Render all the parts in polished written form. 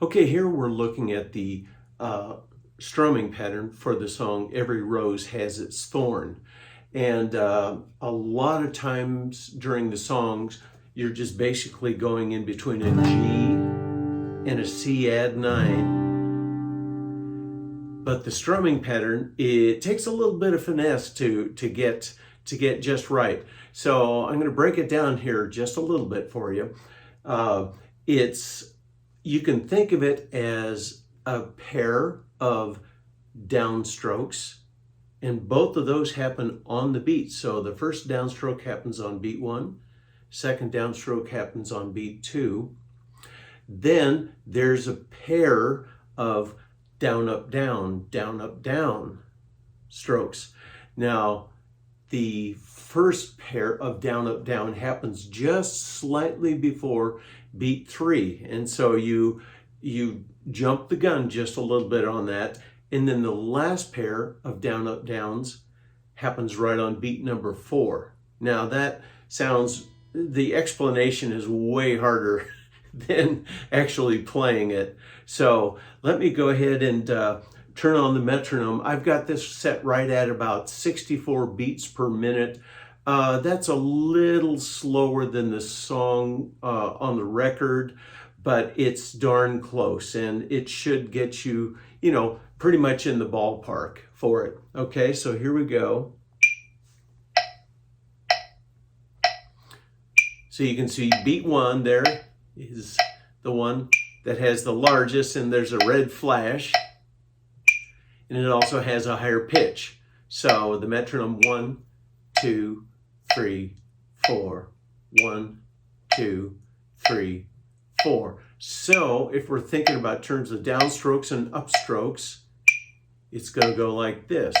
Okay, here we're looking at the strumming pattern for the song Every Rose Has Its Thorn. And a lot of times during the songs, you're just basically going in between a G and a C add 9. But the strumming pattern, it takes a little bit of finesse to get just right. So I'm going to break it down here just a little bit for you. You can think of it as a pair of downstrokes, and both of those happen on the beat. So the first downstroke happens on beat 1, second downstroke happens on beat 2. Then there's a pair of down, up, down strokes. Now, the first pair of down, up, down happens just slightly before beat 3. And so you jump the gun just a little bit on that. And then the last pair of down, up, downs happens right on beat number 4. Now the explanation is way harder than actually playing it. So let me go ahead and turn on the metronome. I've got this set right at about 64 beats per minute. That's a little slower than the song on the record, but it's darn close, and it should get you, pretty much in the ballpark for it. Okay, so here we go. So you can see beat 1 there is the one that has the largest, and there's a red flash, and it also has a higher pitch. So the metronome 1, 2, 3, 4, 1, 2, 3, 4. So if we're thinking about terms of downstrokes and upstrokes, it's going to go like this: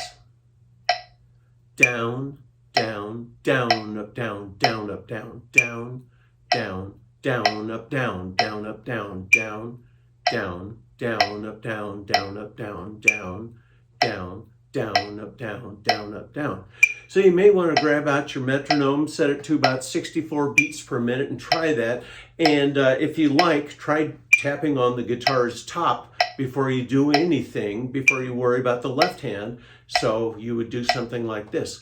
down, down, down, up, down, down, up, down, down, down, down, up, down, down, up, down, down, down, down, up, down, down, up, down, down, down, down, up, down, down, up, down. So you may want to grab out your metronome, set it to about 64 beats per minute, and try that. And if you like, try tapping on the guitar's top before you do anything, before you worry about the left hand. So you would do something like this.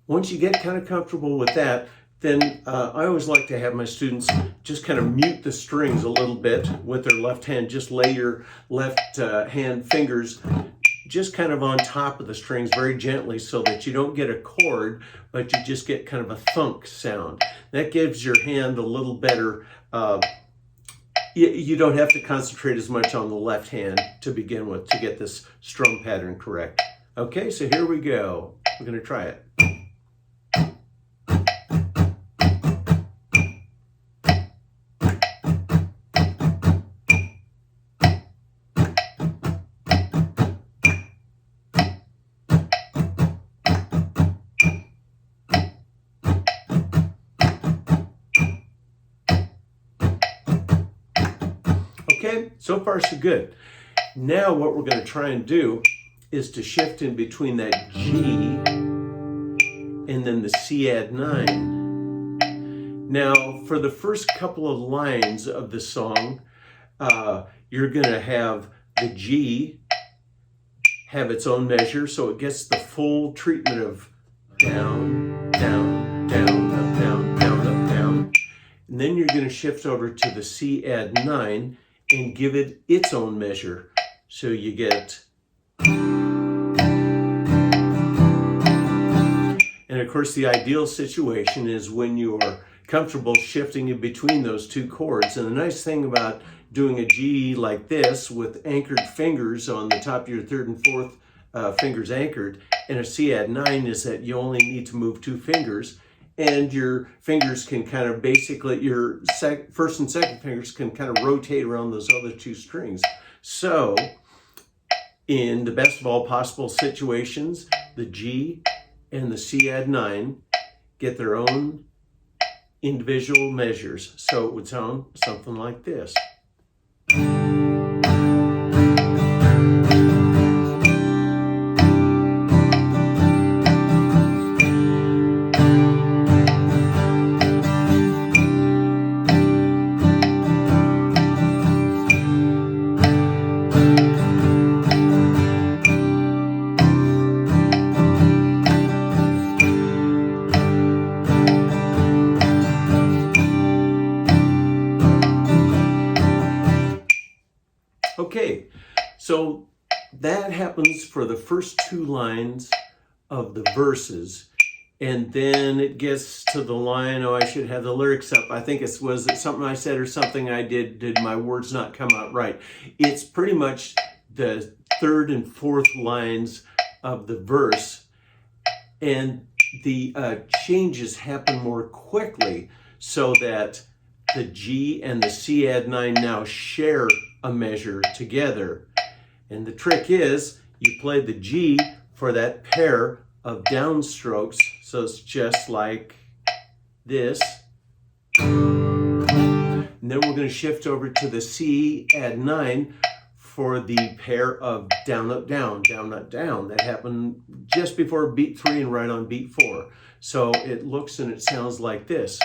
Once you get kind of comfortable with that, then I always like to have my students just kind of mute the strings a little bit with their left hand. Just lay your left hand fingers just kind of on top of the strings very gently so that you don't get a chord, but you just get kind of a thunk sound. That gives your hand a little better, you don't have to concentrate as much on the left hand to begin with to get this strum pattern correct. Okay, so here we go. We're going to try it. Okay, so far so good. Now what we're going to try and do is to shift in between that G and then the C add 9. Now for the first couple of lines of the song, you're going to have the G have its own measure, so it gets the full treatment of down, down, down, up, down, down, up, down. And then you're going to shift over to the C add 9 and give it its own measure. So you get, and of course the ideal situation is when you're comfortable shifting in between those two chords. And the nice thing about doing a G like this with anchored fingers on the top of your third and fourth fingers anchored, and a C add 9 is that you only need to move 2 fingers, and your fingers can kind of basically, your first and second fingers can kind of rotate around those other 2 strings. So in the best of all possible situations, the G and the C add 9 get their own individual measures. So it would sound something like this. Okay, so that happens for the first two lines of the verses. And then it gets to the line, oh, I should have the lyrics up. I think was it something I said or something I did my words not come out right? It's pretty much the third and fourth lines of the verse. And the changes happen more quickly so that the G and the C add 9 now share a measure together. And the trick is you play the G for that pair of downstrokes, so it's just like this. And then we're going to shift over to the C add 9 for the pair of down, up, down, down, up, down. That happened just before beat 3 and right on beat 4. So it looks and it sounds like this.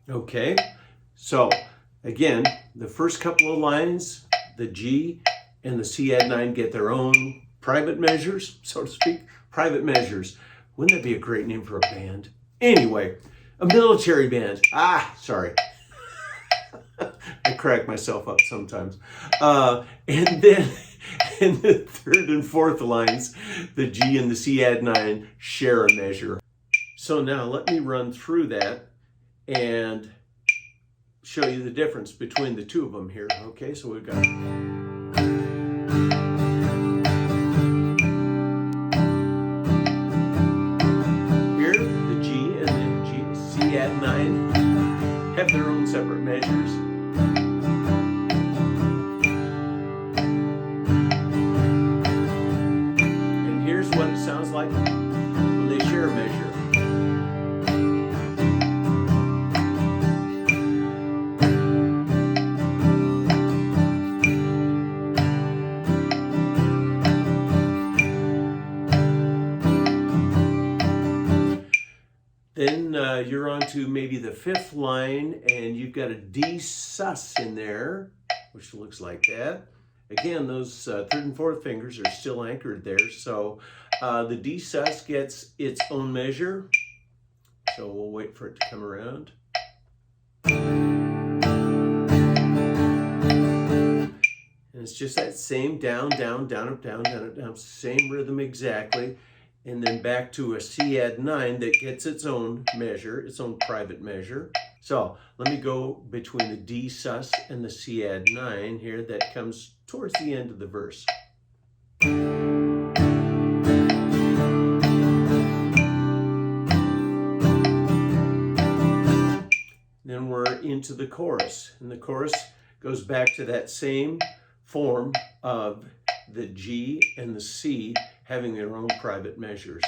Okay, so again, the first couple of lines, the G and the C add 9 get their own private measures, so to speak. Private measures. Wouldn't that be a great name for a band? Anyway, a military band. Sorry. I crack myself up sometimes. And then in the third and fourth lines, the G and the C add 9 share a measure. So now let me run through that and show you the difference between the two of them here. Okay, so we've got here the G and the C add 9 have their own separate measures. And here's what it sounds like when they share a measure. Then you're on to maybe the fifth line, and you've got a D sus in there, which looks like that. Again, those third and fourth fingers are still anchored there, so the D sus gets its own measure. So we'll wait for it to come around. And it's just that same down, down, down, up, down, down, up, down, same rhythm exactly. And then back to a C add 9 that gets its own measure, its own private measure. So let me go between the D sus and the C add 9 here. That comes towards the end of the verse. Then we're into the chorus. And the chorus goes back to that same form of the G and the C having their own private measures.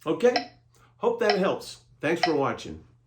Okay, hope that helps. Thanks for watching.